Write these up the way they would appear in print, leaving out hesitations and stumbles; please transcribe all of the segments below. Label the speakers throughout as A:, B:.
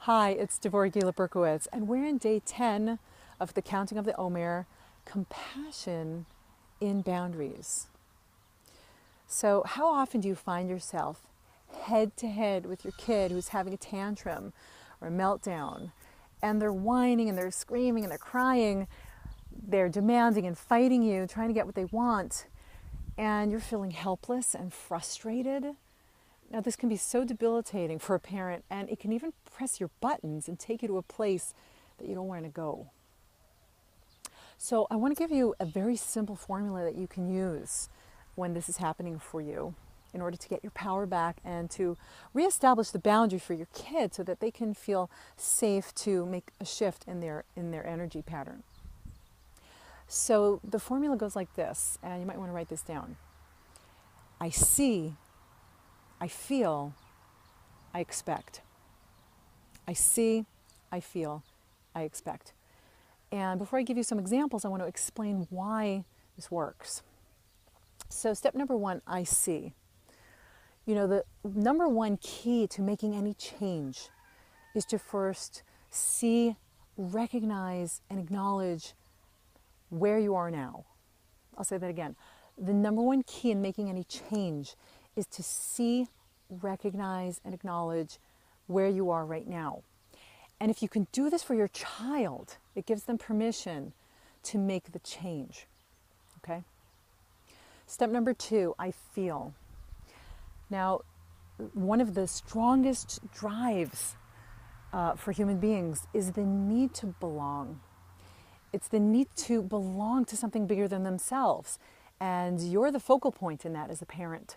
A: Hi, it's Tiferet, and we're in day 10 of the counting of the Omer, compassion in boundaries. So how often do you find yourself head to head with your kid who's having a tantrum or a meltdown, and they're whining and they're screaming and they're crying, they're demanding and fighting you, trying to get what they want, and you're feeling helpless and frustrated? Now, this can be so debilitating for a parent, and it can even press your buttons and take you to a place that you don't want to go. So I want to give you a very simple formula that you can use when this is happening for you in order to get your power back and to reestablish the boundary for your kid so that they can feel safe to make a shift in their energy pattern. So the formula goes like this, and you might want to write this down. I see, I feel, I expect. I see, I feel, I expect. And before I give you some examples, I want to explain why this works. So step number one, I see. You know, the number one key to making any change is to first see, recognize, and acknowledge where you are now. I'll say that again. The number one key in making any change is to see, recognize, and acknowledge where you are right now. And if you can do this for your child, it gives them permission to make the change. Okay? Step number two, I feel. Now, one of the strongest drives for human beings is the need to belong. It's the need to belong to something bigger than themselves. And you're the focal point in that as a parent.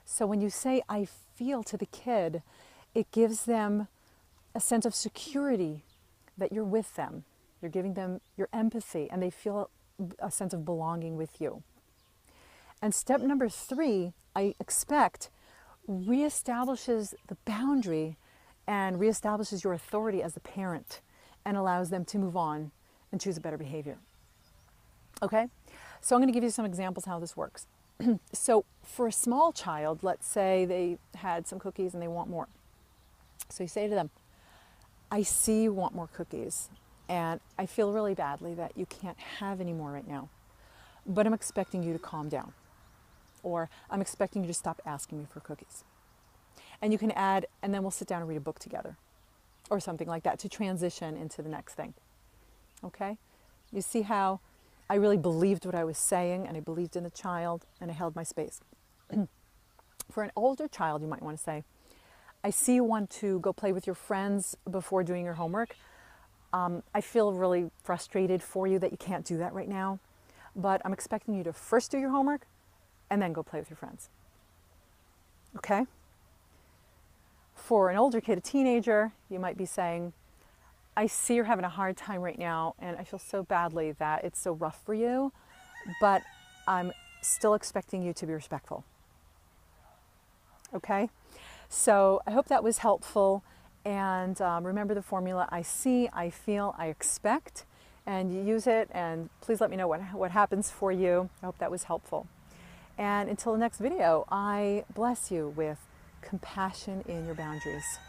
A: So when you say, I feel to the kid, it gives them a sense of security that you're with them. You're giving them your empathy, and they feel a sense of belonging with you. And step number three, I expect, reestablishes the boundary and reestablishes your authority as a parent and allows them to move on and choose a better behavior. Okay? So I'm going to give you some examples how this works. So for a small child, let's say they had some cookies and they want more. So you say to them, I see you want more cookies, and I feel really badly that you can't have any more right now, but I'm expecting you to calm down, or I'm expecting you to stop asking me for cookies. And you can add, and then we'll sit down and read a book together, or something like that to transition into the next thing. Okay? You see how I really believed what I was saying, and I believed in the child, and I held my space. For an older child, you might want to say, I see you want to go play with your friends before doing your homework. I feel really frustrated for you that you can't do that right now, but I'm expecting you to first do your homework and then go play with your friends. Okay? For an older kid, a teenager, you might be saying, I see you're having a hard time right now, and I feel so badly that it's so rough for you, but I'm still expecting you to be respectful. Okay? So I hope that was helpful, and remember the formula, I see, I feel, I expect, and you use it, and please let me know what happens for you. I hope that was helpful. And until the next video, I bless you with compassion in your boundaries.